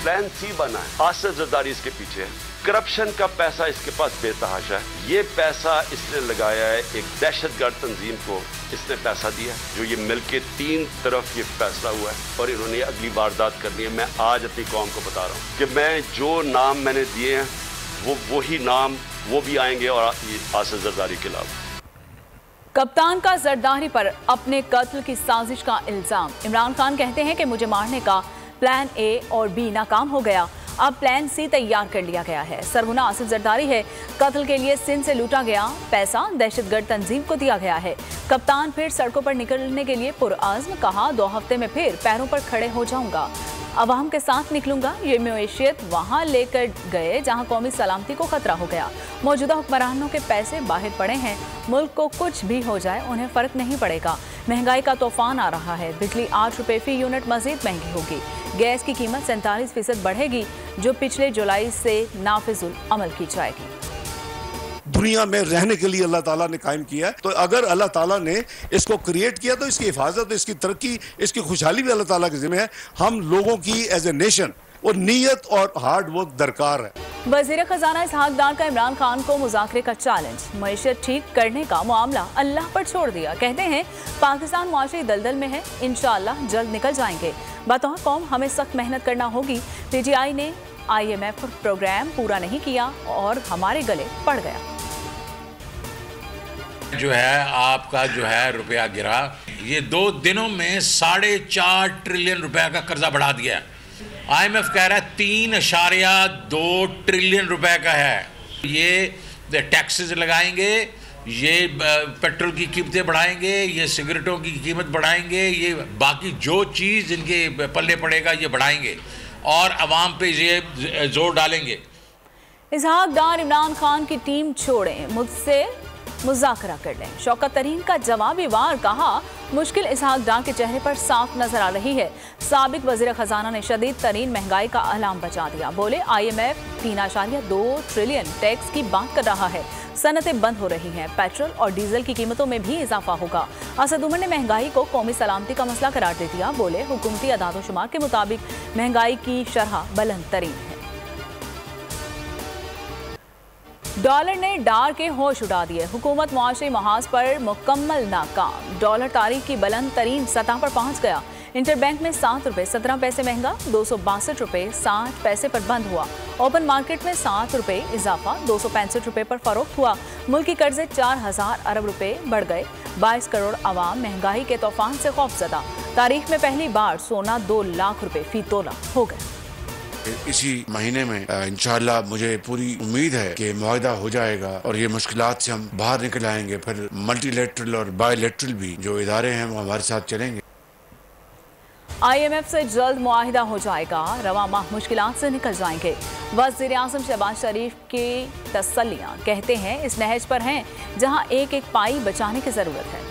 Plan C बना है। आसिफ जरदारी इसके पीछे है। करप्शन का पैसा इसके पास बेतहाशा है। ये पैसा इसने लगाया है एक दहशतगर्द तंजीम को, इसने पैसा दिया जो ये मिलके 3 तरफ ये फैसला हुआ है और इन्होंने अगली वारदात करनी है। मैं आज अपनी कौम को बता रहा हूँ कि मैं जो नाम मैंने दिए हैं वही नाम वो भी आएंगे और आसिफ जरदारी के अलावा। कप्तान का जरदारी पर अपने कत्ल की साजिश का इल्जाम। इमरान खान कहते हैं कि मुझे मारने का प्लान ए और बी नाकाम हो गया, अब प्लान सी तैयार कर लिया गया है। सरगुना आसिफ जरदारी है। कत्ल के लिए सिंध से लूटा गया पैसा दहशतगर्द तंजीम को दिया गया है। कप्तान फिर सड़कों पर निकलने के लिए पुरअज़्म, कहा 2 हफ्ते में फिर पैरों पर खड़े हो जाऊंगा, अवाम के साथ निकलूंगा। ये मवेशियत वहां लेकर गए जहां कौमी सलामती को खतरा हो गया। मौजूदा हुक्मरानों के पैसे बाहर पड़े हैं, मुल्क को कुछ भी हो जाए उन्हें फर्क नहीं पड़ेगा। महंगाई का तूफान आ रहा है, बिजली 8 रुपए फी यूनिट मजीद महंगी होगी। गैस की कीमत 47% बढ़ेगी जो पिछले जुलाई से नाफिजुल अमल की जाएगी। दुनिया में रहने के लिए अल्लाह ताला ने कायम किया है, तो अगर अल्लाह ताला ने इसको क्रिएट किया तो इसकी हिफाजत, इसकी तरक्की, इसकी खुशहाली भी अल्लाह ताला के जिम्मे है। हम लोगों की एज ए नेशन वो नीयत और हार्ड वर्क दरकार है। वज़ीर खजाना इसहाक डार का इमरान खान को मुज़ाकरे का चैलेंज। मईशत ठीक करने का मामला अल्लाह पर छोड़ दिया। कहते हैं पाकिस्तान मुआशी दलदल में है, इंशाअल्लाह जल्द निकल जाएंगे। बतौर कौम हमें सख्त मेहनत करना होगी। PTI ने IMF प्रोग्राम पूरा नहीं किया और हमारे गले पड़ गया। जो है आपका जो है रुपया गिरा, ये 2 दिनों में 4.5 ट्रिलियन रुपए का कर्जा बढ़ा दिया। IMF कह रहा है 3.2 ट्रिलियन रुपए का है। ये टैक्सेस लगाएंगे, ये पेट्रोल की कीमतें बढ़ाएंगे, ये सिगरेटों की कीमत बढ़ाएंगे, ये बाकी जो चीज़ इनके पल्ले पड़ेगा ये बढ़ाएंगे और अवाम पे ये जोर डालेंगे। इसहाक डार इमरान खान की टीम छोड़ें, मुझसे मुज़ाकरा कर लें। शौकत तरीन का जवाबी वार, कहा मुश्किल इसहाक डार के चेहरे पर साफ नजर आ रही है। साबिक वज़ीर खजाना ने शदीद तरीन महंगाई का अलार्म बजा दिया। बोले IMF 3.2 ट्रिलियन टैक्स की बात कर रहा है, सनतें बंद हो रही हैं, पेट्रोल और डीजल की कीमतों में भी इजाफा होगा। असद उमर ने महंगाई को कौमी सलामती का मसला करार दे दिया। बोले हुकूमती अदाद-ओ-शुमार के मुताबिक महंगाई की शरह बुलंद तरीन है। डॉलर ने डार के होश उड़ा दिए। हुकूमत मुआशी महाज पर मुकम्मल नाकाम। डॉलर तारीख की बुलंद तरीन सतह पर पहुंच गया। इंटरबैंक में 7 रुपए 17 पैसे महंगा 262 रुपए 60 पैसे पर बंद हुआ। ओपन मार्केट में 7 रुपए इजाफा 265 रुपए पर फरोख्त हुआ। मुल्की कर्जे 4000 अरब रुपए बढ़ गए। 22 करोड़ आवाम महंगाई के तूफान से खौफजदा। तारीख में पहली बार सोना 2 लाख रुपए फी तोला हो गया। इसी महीने में इंशाअल्लाह मुझे पूरी उम्मीद है कि मुआहदा हो जाएगा और ये मुश्किलात से हम बाहर निकल आएंगे। फिर मल्टीलेटरल और बायलेटरल भी जो इदारे हैं वो हमारे साथ चलेंगे। IMF से जल्द मुआहिदा हो जाएगा, रवा माह मुश्किलात से निकल जाएंगे। वज़ीर आज़म शहबाज शरीफ की तसल्लियां, कहते हैं इस नहज पर हैं जहां एक एक पाई बचाने की जरूरत है।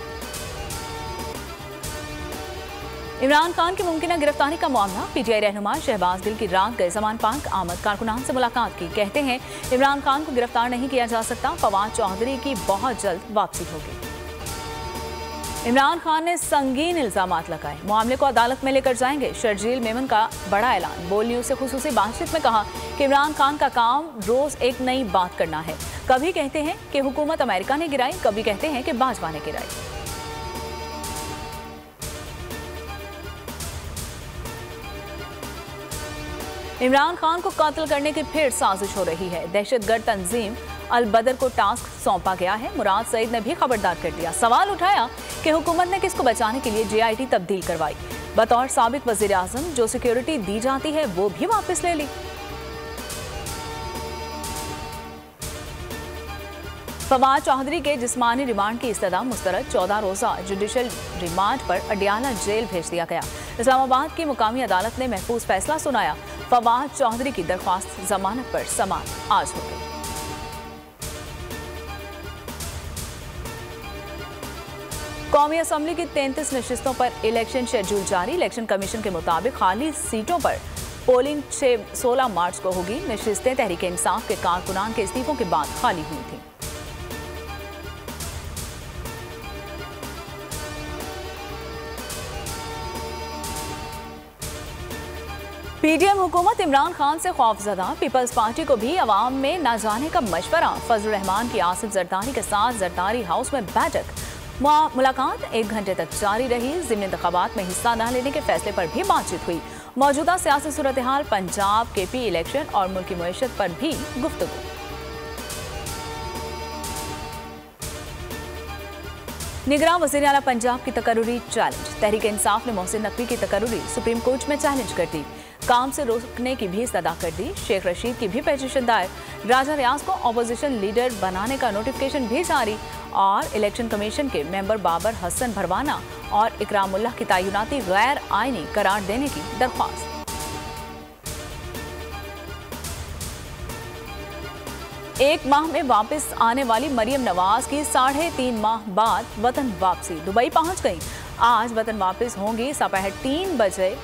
इमरान खान की मुमकिन गिरफ्तारी का मामला। PTI रहनुमा शहबाज दिल की रात गए जमान पार्क आमद कारकुनान से मुलाकात की। कहते हैं इमरान खान को गिरफ्तार नहीं किया जा सकता, फवाद चौधरी की बहुत जल्द वापसी होगी। इमरान खान ने संगीन इल्जामात लगाए, मामले को अदालत में लेकर जाएंगे। शर्जील मेमन का बड़ा ऐलान। बोल न्यूज से खुसूसी बातचीत में कहा कि इमरान खान का काम रोज एक नई बात करना है। कभी कहते हैं कि हुकूमत अमेरिका ने गिराई, कभी कहते हैं कि बाजवा ने गिराई। इमरान खान को कत्ल करने की फिर साजिश हो रही है। दहशतगर्द तंजीम अल बदर को टास्क सौंपा गया है। मुराद सईद ने भी खबरदार कर दिया। सवाल उठाया कि हुकूमत ने किसको बचाने के लिए JIT तब्दील करवाई। बतौर साबिक वजीर आजम जो सिक्योरिटी दी जाती है वो भी वापस ले ली। फवाद चौधरी के जिस्मानी रिमांड की इस्तदा मुस्तरद। 14 रोजा जुडिशल रिमांड पर अडियाला जेल भेज दिया गया। इस्लामाबाद की मुकामी अदालत ने महफूज फैसला सुनाया। फवाद चौधरी की दरख्वास्त जमानत पर समाअत आज हो गई। कौमी असम्बली की 33 नशिस्तों पर इलेक्शन शेड्यूल जारी। इलेक्शन कमीशन के मुताबिक खाली सीटों पर पोलिंग 16 मार्च को होगी। नशिस्तें तहरीक इंसाफ के कारकुनान के इस्तीफों के बाद खाली हुई थी। पीडीएम हुकूमत इमरान खान से खौफजदा, पीपल्स पार्टी को भी अवाम में न जाने का मशवरा। फजल रहमान की आसिफ जरदारी के साथ जरदारी हाउस में बैठक। मुलाकात 1 घंटे तक जारी रही। ज़िमनी इंतखाबात में हिस्सा न लेने के फैसले पर भी बातचीत हुई। मौजूदा सियासी सूरत हाल, पंजाब केपी इलेक्शन और मुल्की मईशत पर भी गुफ्तगू। निगरान वज़ीर आला पंजाब की तकर्रुरी चैलेंज। तहरीक इंसाफ ने मोहसिन नकवी की तकर्रुरी सुप्रीम कोर्ट में चैलेंज कर दी। काम से रोकने की भी सदा कर दी। शेख रशीद की भी पिटीशन दायर। राजा रियाज को अपोजिशन लीडर बनाने का नोटिफिकेशन भी जारी। और इलेक्शन कमीशन के मेंबर बाबर हसन भरवाना और इकरामुल्लाह की तैनाती गैर आईनी करार देने की दरख्वास्त। एक माह में वापस आने वाली मरियम नवाज की 3.5 माह बाद वतन वापसी। दुबई पहुंच गई। आज वतन वापस होंगी। दोपहर 3 बजे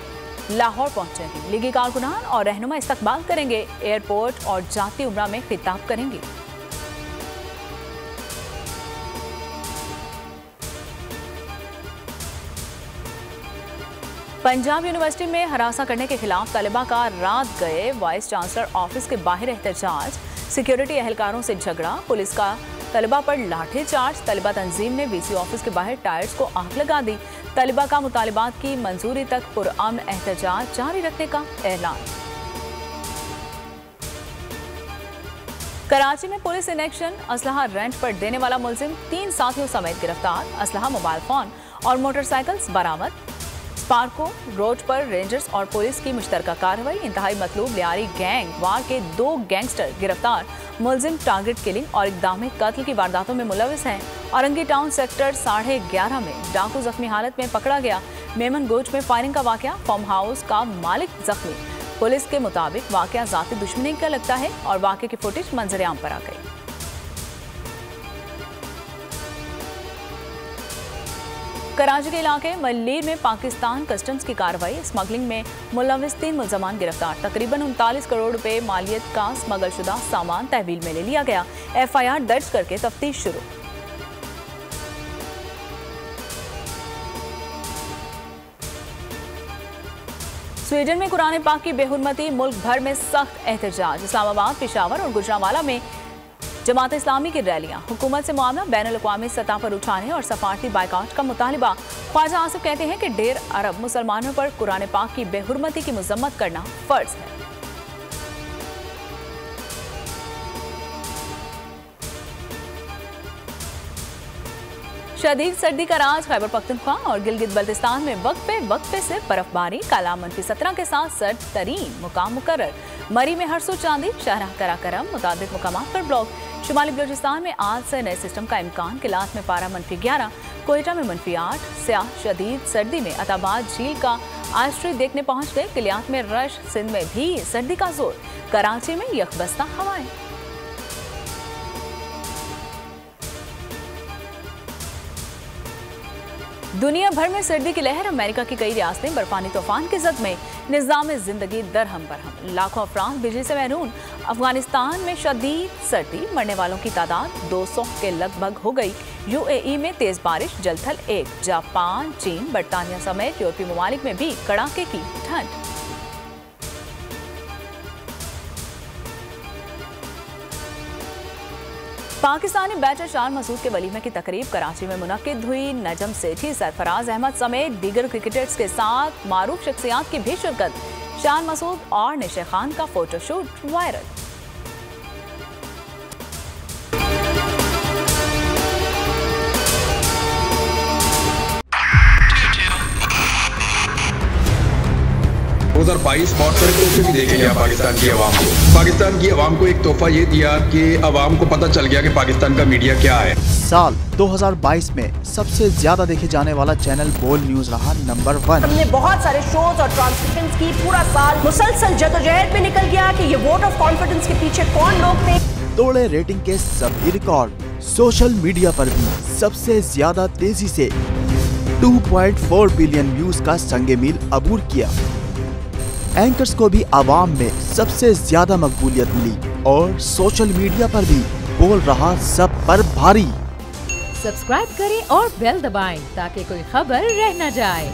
लाहौर पहुंचेंगी। लीगी कारकुनान और रहनुमा इस्तकबाल करेंगे। एयरपोर्ट और जाती उम्रा में खिताब करेंगी। पंजाब यूनिवर्सिटी में हरासा करने के खिलाफ तलिबा का रात गए वाइस चांसलर ऑफिस के बाहर एहतजाज। सिक्योरिटी एहलकारों से झगड़ा। पुलिस का तलिबा पर लाठीचार्ज। तलिबा तंजीम ने वीसी ऑफिस के बाहर टायर्स को आग लगा दी। तलिबा का मुतालिबात की मंजूरी तक पुरअमन एहतजाज जारी रखने का ऐलान। कराची में पुलिस इन एक्शन। असलहा रेंट पर देने वाला मुलजिम 3 साथियों समेत गिरफ्तार। असलहा, मोबाइल फोन और मोटरसाइकिल्स बरामद। स्पार्को रोड पर रेंजर्स और पुलिस की मुश्तरका कार्रवाई। इंतहाई मतलूब लियारी गैंग वार के 2 गैंगस्टर गिरफ्तार। मुलजिम टारगेट किलिंग और इक़दाम कत्ल की वारदातों में मुलविस हैं। औरंगी टाउन सेक्टर 11:30 में डाकू जख्मी हालत में पकड़ा गया। मेमन गोच में फायरिंग का वाकया। फार्म हाउस का मालिक जख्मी। पुलिस के मुताबिक वाकया जाती दुश्मनी का लगता है और वाकये की फुटेज मंजर आम पर आ गई। कराची के इलाके मल्लीर में पाकिस्तान कस्टम्स की कार्रवाई। स्मगलिंग में मुलविस 3 मुल्जमान गिरफ्तार। तकरीबन 39 करोड़ रुपए मालियत का स्मगलशुदा सामान तहवील में ले लिया गया। FIR दर्ज करके तफ्तीश शुरू। स्वीडन में कुरान पाक की बेहुरमती। मुल्क भर में सख्त एहतजाज। इस्लामाबाद, पेशावर और गुजरांवाला में जमात इस्लामी की रैलियां। हुकूमत से मामला बैनुल-अक़वामी सतह पर उठाने और सफारती बायकॉट का मुतालिबा। ख्वाजा आसिफ कहते हैं कि 1.5 अरब मुसलमानों पर कुरान पाक की बेहुरमती की मजम्मत करना फर्ज है। शदीद सर्दी का राज। खैबर पख्तूनख्वा और गिलगित बल्तिस्तान में वक्फे से बर्फबारी। काला -17 के साथ सर्द तरीन मुकाम मुकर्रर। मरी में हरसू चांदी, शाहराह कराकरम मुताबिक मुकामात पर ब्लॉक। शुमाली बलूचिस्तान में आज से नए सिस्टम का इम्कान। किलात में पारा -11, कोयटा में -8। स्याह शदीद सर्दी में अताबाद झील का आश्रय देखने पहुंच गए। किलियात में रश। सिंध में भी सर्दी का जोर। कराची में यकबस्ता हवाएं। दुनिया भर में सर्दी की लहर। अमेरिका की कई रियासतें बर्फानी तूफान की जद में। निज़ाम जिंदगी दरहम बरहम। लाखों अफराद बिजली से महरूम। अफगानिस्तान में शदीद सर्दी। मरने वालों की तादाद 200 के लगभग हो गई। UAE में तेज बारिश, जलथल 1। जापान, चीन, बरतानिया समेत यूरोपीय ममालिक में भी कड़ाके की ठंड। पाकिस्तानी बैटर शान मसूद के वलीमे की तकरीब कराची में मुनक्किद हुई। नजम सेठी, सरफराज अहमद समेत दीगर क्रिकेटर्स के साथ मारूफ शख्सियात की भी शिरकत। शान मसूद और निशा खान का फोटोशूट वायरल। बहुत भी देख लिया पाकिस्तान की आवाम को। पाकिस्तान की आवाम को एक तोहफा ये दिया कि आवाम को पता चल गया कि पाकिस्तान का मीडिया क्या है। साल 2022 में सबसे ज्यादा देखे जाने वाला चैनल बोल न्यूज रहा नंबर 1। हमने बहुत सारे शोज और ट्रांसमिशंस की। पूरा साल मुसलसल जदोजहद में निकल गया कि ये वोट ऑफ कॉन्फिडेंस के पीछे कौन लोग थे। तोड़े रेटिंग के सभी रिकॉर्ड। सोशल मीडिया पर भी सबसे ज्यादा तेजी से 2.4 बिलियन व्यूज का संगे मील अबूर किया। एंकर्स को भी आवाम में सबसे ज्यादा मकबूलियत मिली और सोशल मीडिया पर भी बोल रहा सब पर भारी। सब्सक्राइब करें और बेल दबाएं ताकि कोई खबर रह न जाए।